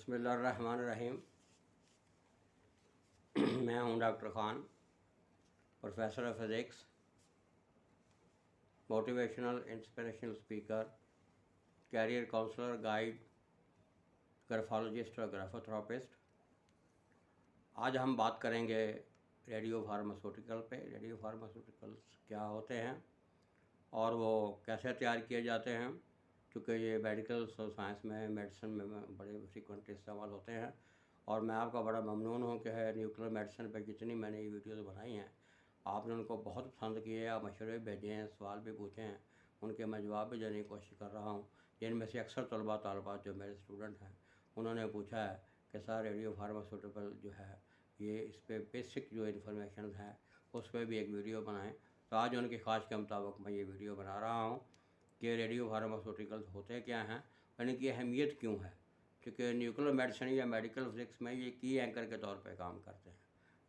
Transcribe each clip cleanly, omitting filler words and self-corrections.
बिस्मिल्लाहिर्रहमानिर्रहीम। मैं हूं doctor Khan, professor of physics, motivational inspirational speaker, career counsellor, guide, graphologist और ग्राफोथेरापिस्ट। आज हम बात करेंगे रेडियो फार्मास्यूटिकल पे। रेडियो फार्मास्यूटिकल्स क्या होते हैं और वो कैसे तैयार किए जाते हैं, क्योंकि ये मेडिकल साइंस में, मेडिसिन में बड़े फ्रीक्वेंटली इस्तेमाल होते हैं। और मैं आपका बड़ा ममनून हूँ कि है न्यूक्लियर मेडिसिन पे जितनी मैंने ये वीडियोज़ बनाई हैं आपने उनको बहुत पसंद किए, आप मशवरे भेजे हैं, सवाल भी पूछे हैं, उनके मैं जवाब भी देने की कोशिश कर रहा हूँ। जिनमें से अक्सर तलबात जो मेरे स्टूडेंट हैं उन्होंने पूछा है कि सर रेडियो फार्मास्यूटिकल जो है ये इस पर बेसिक जो इन्फॉर्मेशन है उस पर भी एक वीडियो बनाएं। तो आज उनकी ख्वाहिश के मुताबिक मैं ये वीडियो बना रहा हूँ कि रेडियो फार्मास्यूटिकल्स होते क्या हैं और इनकी अहमियत क्यों है, क्योंकि न्यूक्लियर मेडिसिन या मेडिकल फिजिक्स में ये की एंकर के तौर पे काम करते हैं,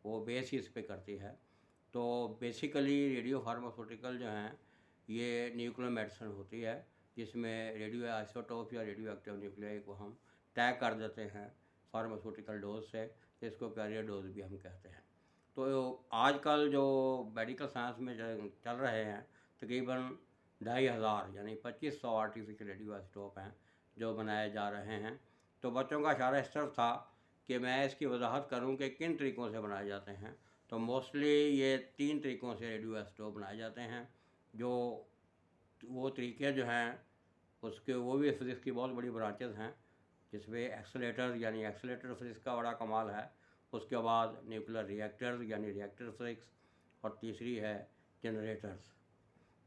वो बेस ही इस पे करती है। तो बेसिकली रेडियो फार्मास्यूटिकल जो हैं ये न्यूक्लियर मेडिसिन होती है जिसमें रेडियो आइसोटोप या रेडियो एक्टिव न्यूक्लियाई को हम तय कर देते हैं फार्मास्यूटिकल डोज से, जिसको कैरियर डोज भी हम कहते हैं। तो आजकल जो मेडिकल साइंस में चल रहे हैं तकरीबन 2500 यानी 2500 आर्टिफिशियल रेडियो आइसोटोप हैं जो बनाए जा रहे हैं। तो बच्चों का इशारा इस तरफ था कि मैं इसकी वजाहत करूं कि किन तरीक़ों से बनाए जाते हैं। तो मोस्टली ये 3 तरीक़ों से रेडियो आइसोटोप बनाए जाते हैं। जो वो तरीके जो हैं उसके वो भी फिज़िक्स की बहुत बड़ी ब्रांचेस हैं, जिसमें एक्सेलेटर यानी एक्सेलेटर फिज़िक्स का बड़ा कमाल है। उसके बाद न्यूक्लियर रिएक्टर यानी रिएक्टर फिज़िक्स, और तीसरी है जनरेटर्स।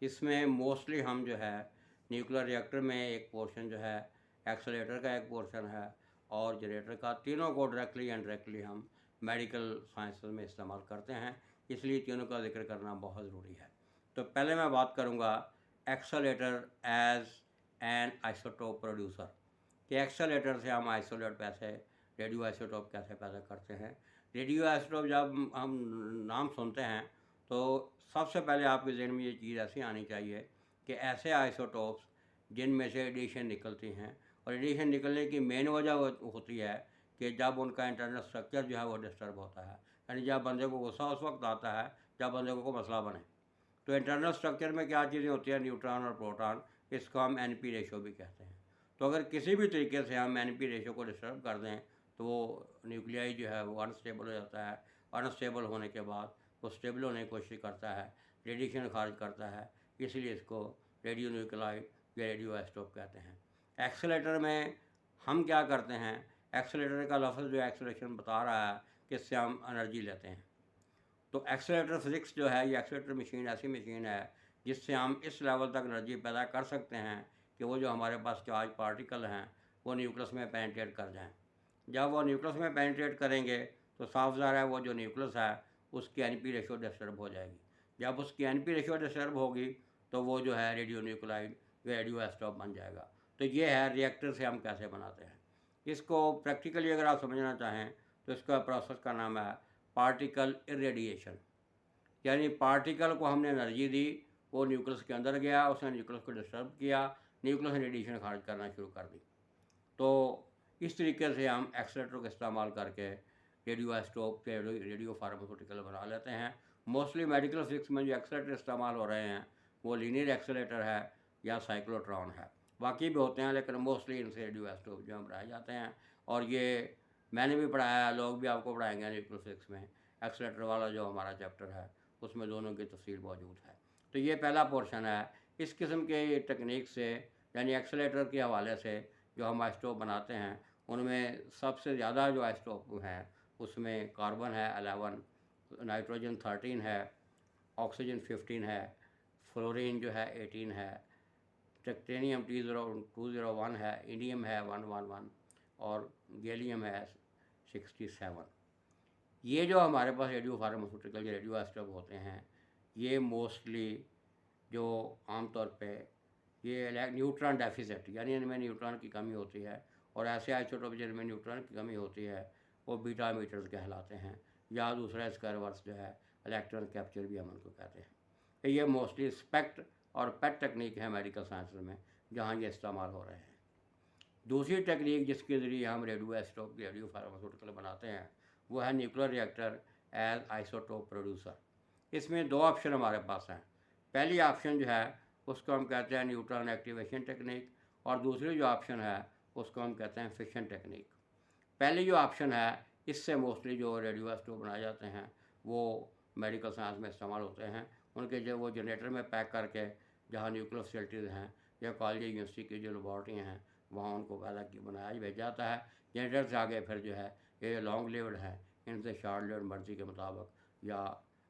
इसमें मोस्टली हम जो है न्यूक्लियर रिएक्टर में एक पोर्शन जो है, एक्सेलेटर का एक पोर्शन है और जनरेटर का, तीनों को डायरेक्टली एंड डायरेक्टली हम मेडिकल साइंस में इस्तेमाल करते हैं, इसलिए तीनों का जिक्र करना बहुत ज़रूरी है। तो पहले मैं बात करूँगा accelerator as an isotope producer, कि एक्सेलेटर से हम आइसोलेट पैसे रेडियो आइसोटोप कैसे पैदा करते हैं। रेडियो आइसोटोप जब हम नाम सुनते हैं तो सबसे पहले आपके जहन में ये चीज़ ऐसी आनी चाहिए कि ऐसे आइसोटोप्स जिनमें से रेडिएशन निकलती हैं, और रेडिएशन निकलने की मेन वजह होती है कि जब उनका इंटरनल स्ट्रक्चर जो है वो डिस्टर्ब होता है, यानी जब बंदे को गुस्सा उस वक्त आता है जब बंदे को मसला बने। तो इंटरनल स्ट्रक्चर में क्या चीज़ें होती हैं, न्यूट्रॉन और प्रोटॉन, इसको हम NP रेशो भी कहते हैं। तो अगर किसी भी तरीके से हम NP रेशो को डिस्टर्ब कर दें तो वो न्यूक्लियाई जो है वो अनस्टेबल हो जाता है। अनस्टेबल होने के बाद वो स्टेबल होने की कोशिश करता है, रेडिएशन खारिज करता है, इसलिए इसको रेडियो न्यूक्लाइड या रेडियो आइसोटोप कहते हैं। एक्सेलेटर में हम क्या करते हैं, एक्सेलेटर का लफ्ज़ जो एक्सेलेरेशन बता रहा है कि इससे हम एनर्जी लेते हैं। तो एक्सेलेटर फिज़िक्स जो है, ये एक्सेलेटर मशीन ऐसी मशीन है जिससे हम इस लेवल तक एनर्जी पैदा कर सकते हैं कि वो जो हमारे पास चार्ज पार्टिकल हैं वो न्यूक्लियस में पेनिट्रेट कर जाएं। जब वो न्यूक्लियस में पेनिट्रेट करेंगे तो साफ ज़ाहिर है वो जो न्यूक्लियस है उसकी NP रेशो डिस्टर्ब हो जाएगी। जब उसकी NP रेशो डिस्टर्ब होगी तो वो जो है रेडियो न्यूक्लाइड या रेडियो आइसोटोप बन जाएगा। तो ये है रिएक्टर से हम कैसे बनाते हैं। इसको प्रैक्टिकली अगर आप समझना चाहें तो इसका प्रोसेस का नाम है पार्टिकल इरेडिएशन, यानी पार्टिकल को हमने एनर्जी दी, वो न्यूक्लियस के अंदर गया, उसने न्यूक्लियस को डिस्टर्ब किया, न्यूक्लियस ने रेडिएशन खारिज करना शुरू कर दी। तो इस तरीके से हम एक्सेलेटर का इस्तेमाल करके रेडियो आइसोटोप के रेडियो फार्मास्यूटिकल बना लेते हैं। मोस्टली मेडिकल फिजिक्स में जो एक्सेलेटर इस्तेमाल हो रहे हैं वो लीनियर एक्सेलेटर है या साइक्लोट्रॉन है, बाकी भी होते हैं लेकिन मोस्टली इनसे रेडियो आइसोटोप जो हम बनाए जाते हैं। और ये मैंने भी पढ़ाया है, लोग भी आपको पढ़ाएंगे न्यूक्लियर फिजिक्स में। एक्सेलेटर वाला जो हमारा चैप्टर है उसमें दोनों की तफसील मौजूद है। तो ये पहला पोर्शन है। इस किस्म के टेक्निक से यानी एक्सेलेटर के हवाले से जो हम आइसोटोप बनाते हैं उनमें सबसे ज़्यादा जो आइसोटोप हैं उसमें कार्बन है 11, नाइट्रोजन 13 है, ऑक्सीजन 15 है, फ्लोरीन जो है 18 है, टेक्टेनियम T0201 है, इंडियम है 111 और गैलियम है 67। ये जो हमारे पास रेडियो फार्मास्यूटिकल या रेडियो आइसोटोप होते हैं ये मोस्टली जो आमतौर पे ये न्यूट्रॉन डेफिसिट यानी इनमें न्यूट्रॉन की कमी होती है, और ऐसे आइसोटोप जिनमें न्यूट्रॉन की कमी होती है वो बीटा मीटर्स कहलाते हैं, या दूसरा इसका रिवर्स जो है इलेक्ट्रॉन कैप्चर भी हम उनको कहते हैं। तो ये मोस्टली स्पेक्ट और पेट टेक्निक है मेडिकल साइंस में जहाँ ये इस्तेमाल हो रहे हैं। दूसरी टेक्निक जिसके ज़रिए हम रेडियो फार्मास्यूटिकल बनाते हैं वो है nuclear reactor as isotope producer. इसमें दो ऑप्शन हमारे पास हैं। पहली ऑप्शन जो है उसको हम कहते हैं न्यूट्रॉन एक्टिवेशन टेक्निक, और दूसरी जो ऑप्शन है उसको हम कहते हैं फिशन टेक्निक। पहली जो ऑप्शन है इससे मोस्टली जो रेडियो आइसोटोप बनाए जाते हैं वो मेडिकल साइंस में इस्तेमाल होते हैं। उनके जो वो जनरेटर में पैक करके जहाँ न्यूक्लियर फैसिलिटीज़ हैं या कॉलेज यूनिवर्सिटी की जो लेबॉर्ट्री हैं वहाँ उनको पैदा की बनाया भेजा जाता है। जनरेटर से आगे फिर जो है ये लॉन्ग लिव्ड है, इनसे शॉर्ट लिव्ड मर्जी के मुताबिक या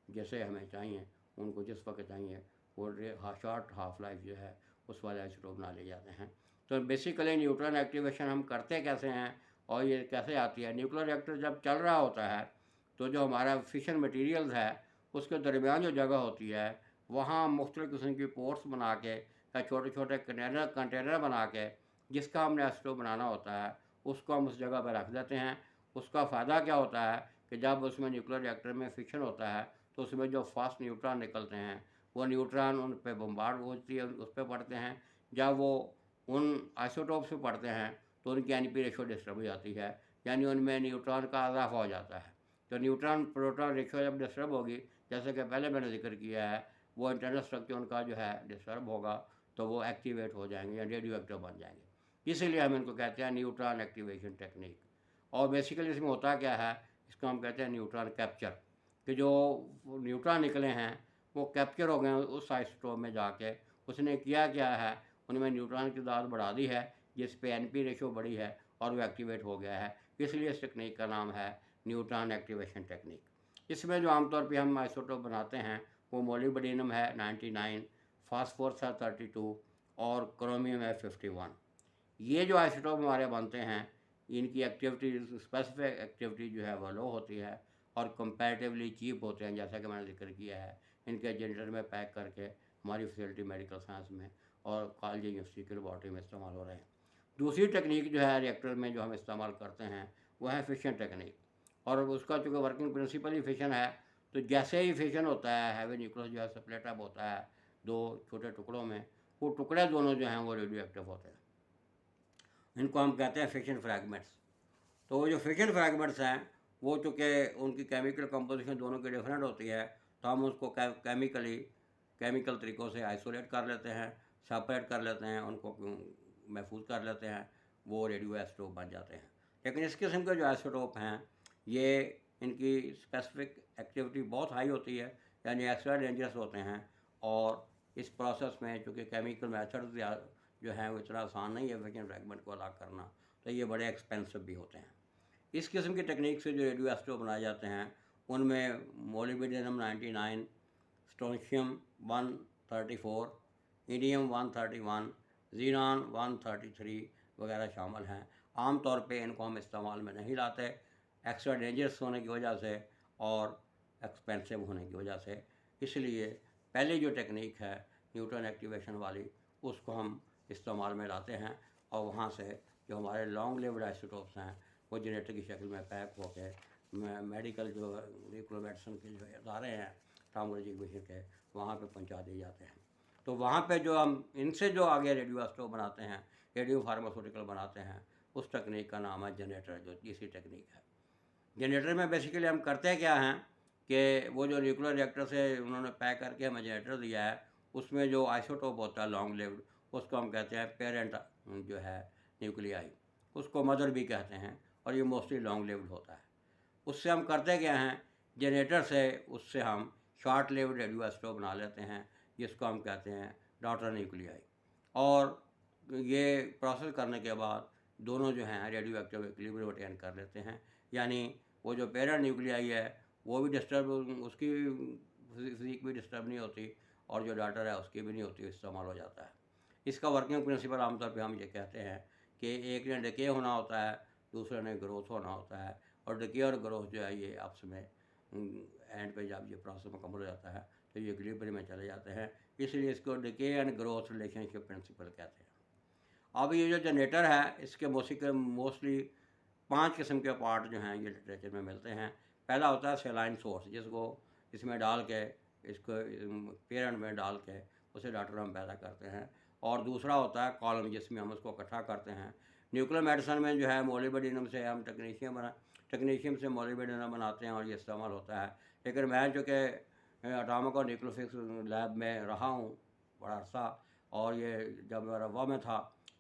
जैसे हमें चाहिए उनको जिस वक्त चाहिए वो शॉर्ट हाफ लाइफ जो है उस वाले आइसोटोप बना ले जाते हैं। तो बेसिकली न्यूट्रॉन एक्टिवेशन हम करते कैसे हैं और ये कैसे आती है। न्यूक्लियर रिएक्टर जब चल रहा होता है तो जो हमारा फिशन मटेरियल्स है उसके दरमियान जो जगह होती है वहाँ मुख्तलिफ़ किस्म की पोर्ट्स बना के या छोटे छोटे कंटेनर बना के जिसका हमने आइसोटोप बनाना होता है उसको हम उस जगह पर रख देते हैं। उसका फ़ायदा क्या होता है कि जब उसमें न्यूक्लियर रिएक्टर में फिशन होता है तो उसमें जो फास्ट न्यूट्रॉन निकलते हैं वो न्यूट्रॉन उन पर बम्बार्ड होती है, उस पर पड़ते हैं। जब वो उन आइसोटोप्स पे पड़ते हैं तो उनकी एनपी रेशो डिस्टर्ब हो जाती है, यानी उनमें न्यूट्रॉन का इजाफा हो जाता है। तो न्यूट्रॉन प्रोटॉन रेशो जब डिस्टर्ब होगी, जैसे कि पहले मैंने जिक्र किया है, वो इंटरनल स्ट्रक्चर उनका जो है डिस्टर्ब होगा तो वो एक्टिवेट हो जाएंगे या रेडियो एक्टिव बन जाएंगे। इसीलिए हम इनको कहते हैं न्यूट्रॉन एक्टिवेशन टेक्निक। और बेसिकली इसमें होता क्या है, इसको हम कहते हैं न्यूट्रॉन कैप्चर, कि जो न्यूट्रॉन निकले हैं वो कैप्चर हो गए उस आइसोटोप में जाके। उसने किया क्या है, उनमें न्यूट्रॉन की तादाद बढ़ा दी है जिस पे एनपी रेशो बढ़ी है और वो एक्टिवेट हो गया है। इसलिए इस टेक्निक का नाम है न्यूट्रॉन एक्टिवेशन टेक्निक। इसमें जो आमतौर पे हम आइसोटोप बनाते हैं वो मोलिब्डेनम है 99, फास्फोरस है 32 और क्रोमियम है 51। ये जो आइसोटोप हमारे बनते हैं इनकी एक्टिविटी, स्पेसिफिक एक्टिविटी जो है वह लो होती है और कंपैरेटिवली चीप होते हैं, जैसा कि मैंने जिक्र किया है। इनके जनरेटर में पैक करके हमारी फैसिलिटी मेडिकल साइंस में और कॉलेज यूनिवर्सिटी की लेबॉर्ट्री में इस्तेमाल हो रहे हैं। दूसरी टेक्निक जो है रिएक्टर में जो हम इस्तेमाल करते हैं वह है फिशन टेक्निक, और उसका चूँकि वर्किंग प्रिंसिपल ही फिशन है तो जैसे ही फिशन होता है हैवी न्यूक्लियस जो है स्प्लिट अप होता है दो छोटे टुकड़ों में, वो टुकड़े दोनों जो हैं वो रेडियो एक्टिव होते हैं। इनको हम कहते हैं फिशन फ्रैगमेंट्स। तो वो जो फिशन फ्रैगमेंट्स हैं वो चूँकि उनकी केमिकल कंपोजिशन दोनों की डिफरेंट होती है तो हम उसको केमिकल तरीक़ों से आइसोलेट कर लेते हैं, सेपरेट कर लेते हैं, उनको महफूज कर लेते हैं, वो रेडियो आइसोटोप बन जाते हैं। लेकिन इस किस्म के जो आइसोटोप हैं ये इनकी स्पेसिफिक एक्टिविटी बहुत हाई होती है, यानी एक्स्ट्रा डेंजरस होते हैं। और इस प्रोसेस में चूँकि केमिकल मेथड जो हैं वो इतना आसान नहीं है फिशन फ्रैगमेंट को अलग करना, तो ये बड़े एक्सपेंसिव भी होते हैं। इस किस्म की टेक्निक से जो रेडियो आइसोटोप बनाए जाते हैं उनमें मोलिब्डेनम 99, स्ट्रोंशियम 134, इंडियम 131, जीनॉन 133 वगैरह शामिल हैं। आम तौर पे इनको हम इस्तेमाल में नहीं लाते, एक्स्ट्रा डेंजरस होने की वजह से और एक्सपेंसिव होने की वजह से। इसलिए पहली जो टेक्निक है न्यूट्रॉन एक्टिवेशन वाली उसको हम इस्तेमाल में लाते हैं, और वहाँ से जो हमारे लॉन्ग लिव्ड आइसोटोप्स हैं वो जनरेटर की शक्ल में पैक होकर मेडिकल जो न्यूक्लियर मेडिसिन के जो अदारे हैं टॉमोलॉजी विषय के वहाँ पे पहुँचा दिए जाते हैं। तो वहाँ पे जो हम इनसे जो आगे रेडियो आइसोटोप बनाते हैं, रेडियो फार्मास्यूटिकल बनाते हैं, उस टेक्निक का नाम है जनरेटर, जो तीसरी टेक्निक है। जनरेटर में बेसिकली हम करते क्या हैं कि वो जो न्यूक्लियर रिएक्टर से उन्होंने पैक करके हमें जनरेटर दिया है उसमें जो आइसोटोप होता है लॉन्ग लिव्ड उसको हम कहते हैं पेरेंट जो है न्यूक्लियाई, उसको मदर भी कहते हैं, और ये मोस्टली लॉन्ग लिव्ड होता है। उससे हम करते क्या हैं, जनरेटर से उससे हम शॉर्ट लिव्ड रेडियो आइसोटोप बना लेते हैं जिसको हम कहते हैं डॉटर न्यूक्लियाई। और ये प्रोसेस करने के बाद दोनों जो हैं रेडियो एक्टिव इक्विलिब्रियम अटेन कर लेते हैं, यानी वो जो पेरेंट न्यूक्लियाई है वो भी डिस्टर्ब, उसकी फिजिक भी डिस्टर्ब नहीं होती, और जो डॉटर है उसकी भी नहीं होती, इस्तेमाल हो जाता है। इसका वर्किंग प्रिंसिपल आमतौर पे हम ये कहते हैं कि एक ने डिके होना होता है, दूसरे ने ग्रोथ होना होता है, और डिके और ग्रोथ जो है ये आपस में एंड पे जब ये प्रोसेस मुकम्मल हो जाता है तो ये इक्विलिब्रियम में चले जाते हैं। इसलिए इसको decay and growth relationship principle कहते हैं। अब ये जो जनरेटर है इसके मोस्टली 5 किस्म के पार्ट जो हैं ये लिटरेचर में मिलते हैं। पहला होता है सेलाइन सोर्स, जिसको इसमें डाल के इसको पेरेंट में डाल के उसे डॉटर हम पैदा करते हैं। और दूसरा होता है कॉलम, जिसमें हम उसको इकट्ठा करते हैं। न्यूक्लियर मेडिसिन में जो है मोलिब्डेनम से हम टेक्नीशियम से मोलिब्डेनम बनाते हैं और ये इस्तेमाल होता है। लेकिन मैं जो कि एटॉमिक और न्यूक्लियर फिजिक्स लैब में रहा हूँ बड़ा अर्सा, और ये जब मैं रवा में था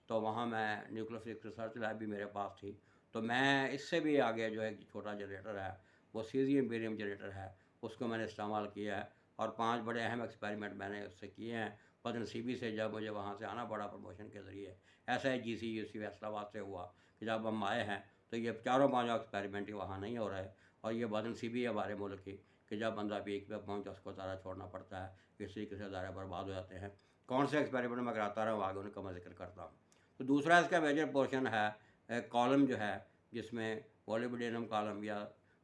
तो वहाँ मैं न्यूक्लियर फिजिक्स रिसर्च लैब भी मेरे पास थी। तो मैं इससे भी आगे जो है छोटा जनरेटर है वो सीजियम बेरियम जनरेटर है, उसको मैंने इस्तेमाल किया है और 5 बड़े अहम एक्सपेरिमेंट मैंने उससे किए हैं। बदनसीबी से जब मुझे वहाँ से आना पड़ा प्रमोशन के ज़रिए, ऐसा ही GCUC फैसलाबाद से हुआ कि जब हम आए हैं तो ये चारों पाँचों एक्सपेरिमेंट ही वहाँ नहीं हो रहे, और ये बदनसीबी है हमारे मुल्क की कि जब बंदा पीक पे पहुँचे उसको सारा छोड़ना पड़ता है, इस तरीके से दायरे बर्बाद हो जाते हैं। कौन से एक्सपेरिमेंट मैं कराता रहा हूँ आगे उनका मैं जिक्र करता हूँ। तो दूसरा इसका मेजर पोर्शन है कॉलम जो है, जिसमें मोलिब्डेनम कॉलम या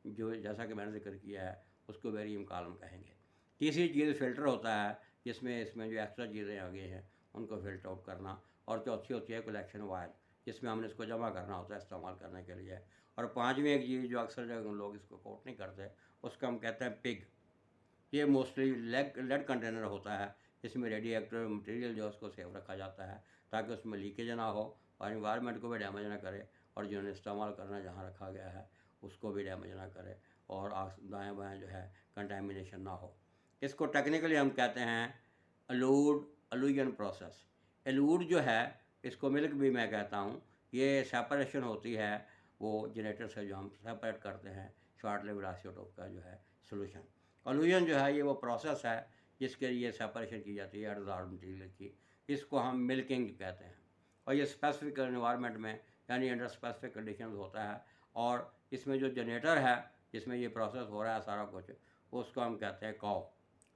जो जैसा कि मैंने जिक्र किया है उसको बेरियम कॉलम कहेंगे। तीसरी चीज़ फ़िल्टर होता है, जिसमें इसमें जो एक्स्ट्रा चीज़ें आ गई हैं उनको फ़िल्टर आउट करना, और चौथी होती है कलेक्शन वायर, जिसमें हमने इसको जमा करना होता है इस्तेमाल करने के लिए। और पाँचवीं एक चीज़ जो अक्सर जो लोग इसको कोट नहीं करते, उसको हम कहते हैं पिग। ये मोस्टली लेड कंटेनर होता है, जिसमें रेडियो एक्टिव मटेरियल जो है उसको सेव रखा जाता है ताकि उसमें लीकेज ना हो और इन्वायरमेंट को भी डैमेज ना करे, और जिन्होंने इस्तेमाल करना जहाँ रखा गया है उसको भी डैमेज ना करे, और दाएँ बाएँ जो है कंटेमिनेशन ना हो। इसको टेक्निकली हम कहते हैं अलूजन प्रोसेस। एलूड जो है, इसको मिल्क भी मैं कहता हूँ, ये सेपरेशन होती है वो जनरेटर से जो हम सेपरेट करते हैं शॉर्ट लिव्ड आइसोटोप का जो है सोल्यूशन। अलूजन जो है ये वो प्रोसेस है जिसके लिए सेपरेशन की जाती है एडजॉर्ब मटीरियल की, इसको हम मिल्किंग कहते हैं, और ये स्पेसिफिक एनवायरनमेंट में यानी अंडर स्पेसिफिक कंडीशन होता है। और इसमें जो जनरेटर है जिसमें ये प्रोसेस हो रहा है सारा कुछ, उसको हम कहते हैं काउ।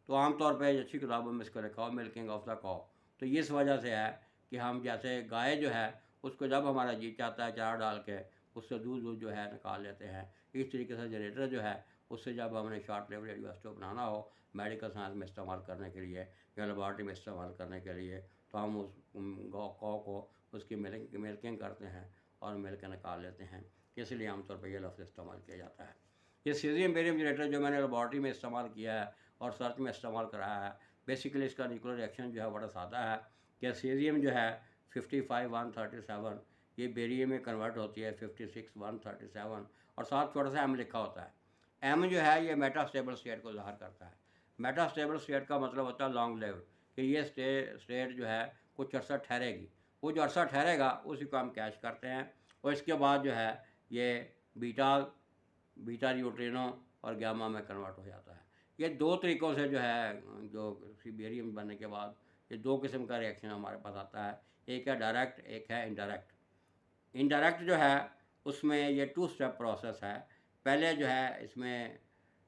तो आमतौर पर अच्छी किताबों में इसको लिखा हो मिल्किंग ऑफ द काउ। तो इस वजह से है कि हम जैसे गाय जो है उसको जब हमारा जी चाहता है चारा डाल के उससे दूध जो है निकाल लेते हैं, इस तरीके से जनरेटर जो है उससे जब हमने शॉर्ट लिव्ड रेडियोइसोटोप बनाना हो मेडिकल साइंस में इस्तेमाल करने के लिए या लेबॉर्ट्री में इस्तेमाल करने के लिए, तो हम उस कौ को उसकी मिल्किंग करते हैं और मिल के निकाल लेते हैं। इसलिए आमतौर पर यह लफ्ज़ इस्तेमाल किया जाता है। ये सीजियम बेरियम जनरेटर जो मैंने लेबॉर्ट्री में इस्तेमाल किया है और सर्च में इस्तेमाल कराया है, बेसिकली इसका न्यूक्लियर रिएक्शन जो है बड़ा सादा है कि सीजियम जो है 55 137 ये बेरियम में कन्वर्ट होती है 56 137, और साथ थोड़ा सा एम लिखा होता है। एम जो है ये मेटास्टेबल स्टेट को ज़ाहिर करता है। मेटास्टेबल स्टेट का मतलब होता है लॉन्ग लिव्ड, कि ये स्टेट जो है कुछ अर्सा ठहरेगी, वो जो अर्सा ठहरेगा उसी को हम कैच करते हैं, और इसके बाद जो है ये बीटा न्यूट्रिनो और गामा में कन्वर्ट हो जाता है। ये दो तरीक़ों से जो है जो बेरियम बनने के बाद ये दो किस्म का रिएक्शन हमारे पास आता है, एक है डायरेक्ट, एक है इनडायरेक्ट। इनडायरेक्ट जो है उसमें ये 2 स्टेप प्रोसेस है। पहले जो है इसमें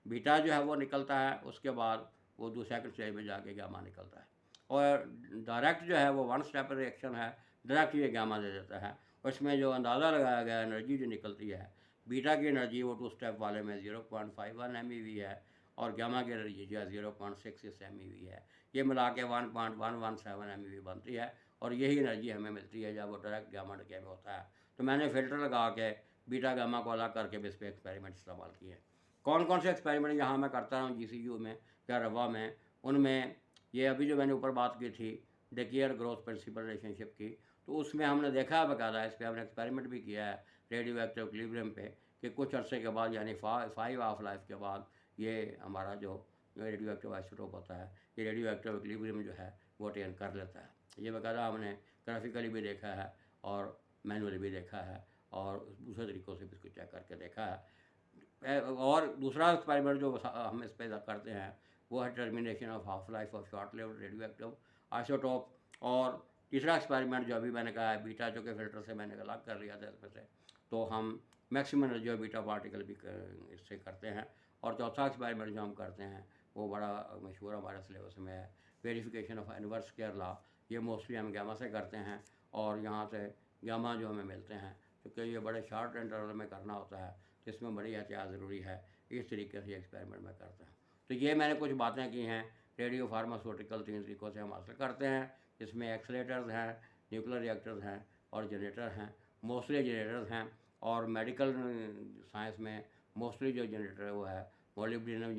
बीटा जो है वो निकलता है, उसके बाद वो सेकंड स्टेज में जाके गामा निकलता है, और डायरेक्ट जो है वो 1 स्टेप रिएक्शन है, डायरेक्ट ये गामा दे देता है। और इसमें जो अंदाज़ा लगाया गया एनर्जी जो निकलती है, बीटा की एनर्जी वो 2 स्टेप वाले में 0.51 MeV है, और गामा की एनर्जी जो है 0.66 MeV है। ये मिला के 1.117 MeV बनती है, और यही एनर्जी हमें मिलती है जब वो डायरेक्ट गामा डीके में होता है। तो मैंने फ़िल्टर लगा के बीटा गामा को अलग करके भी इस पर एक्सपेरिमेंट इस्तेमाल किए। कौन कौन से एक्सपेरिमेंट यहाँ मैं करता हूँ GCU में या रवा में, उनमें ये अभी जो मैंने ऊपर बात की थी डेकियर ग्रोथ प्रिंसिपल रिलेशनशिप की, तो उसमें हमने देखा है बाकायदा, इस पर हमने एक्सपेरिमेंट भी किया है रेडियो एक्टिव इक्विलिब्रियम पे, कि कुछ अर्से के बाद यानी 5 हाफ लाइफ के बाद ये हमारा जो रेडियो एक्टिव आइसोटोप होता है ये रेडियो एक्टिव इक्विलिब्रियम जो है वो अटेन कर लेता है। ये बाकायदा हमने ग्राफिकली भी देखा है और मैनुअली भी देखा है और दूसरे तरीक़ों से भी इसको चेक करके देखा है। और दूसरा एक्सपेरिमेंट जो हम इस पर करते हैं वो है termination of half life of short lived radio active isotope. और तीसरा एक्सपेरिमेंट जो अभी मैंने कहा है बीटा, जो कि फ़िल्टर से मैंने अलग कर लिया था इसमें से, तो हम maximum energy of beta particle भी इससे करते हैं। और चौथा एक्सपेरिमेंट जो हम करते हैं वो बड़ा मशहूर हमारे सिलेबस में है, verification of inverse square law. ये मोस्टली हम गामा से करते हैं, और यहाँ से गामा जो हमें मिलते हैं क्योंकि ये बड़े शॉर्ट इंटरवल में करना होता है, तो इसमें बड़ी एहतियात ज़रूरी है। इस तरीके से एक्सपेरिमेंट में करते हैं। तो ये मैंने कुछ बातें की हैं रेडियो फार्मास्यूटिकल 3 तरीक़ों से हम हासिल करते हैं, जिसमें एक्सीलरेटर्स हैं, न्यूक्लियर रिएक्टर्स हैं और जनरेटर हैं। मोस्टली जनरेटर्स हैं, और मेडिकल साइंस में मोस्टली जो जनरेटर है वो है मोलिब्डेनम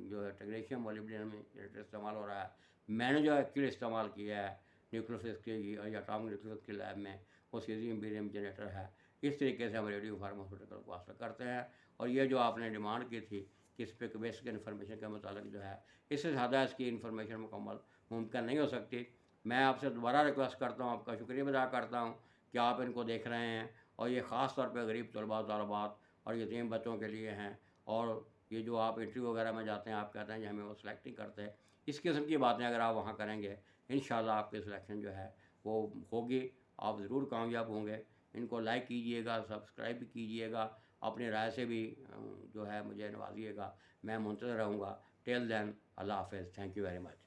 जो है टेक्नीशियम मोलिब्डेनम जनरेटर इस्तेमाल हो रहा है। मैंने जो एक्चुअली इस्तेमाल किया है न्यूक्लियर फिजिक्स की या एटॉमिक न्यूक्लियर फिजिक्स की लैब में, वो सीजियम बेरियम जनरेटर है। इस तरीके से हम रेडियो फार्मास्यूटिकल को हासिल करते हैं। और ये जो आपने डिमांड की थी कि इस पर बेसिक इन्फॉर्मेशन के मुताबिक जो है, इससे ज़्यादा इसकी इन्फॉर्मेशन मुकम्मल मुमकिन नहीं हो सकती। मैं आपसे दोबारा रिक्वेस्ट करता हूँ, आपका शुक्रिया अदा करता हूँ कि आप इनको देख रहे हैं, और ये ख़ास तौर पे गरीब तलबा तलबात और यतीम बच्चों के लिए हैं। और ये जो आप इंटरव्यू वगैरह में जाते हैं, आप कहते हैं कि हमें वो सिलेक्टिंग करते हैं, इस किस्म की बातें अगर आप वहाँ करेंगे, इंशाल्लाह आपकी सिलेक्शन जो है वो होगी, आप ज़रूर कामयाब होंगे। इनको लाइक कीजिएगा, सब्सक्राइब भी कीजिएगा, अपनी राय से भी जो है मुझे नवाजिएगा। मैं मुंतज़िर रहूँगा। टिल देन, अल्लाह हाफ़िज़। Thank you very much.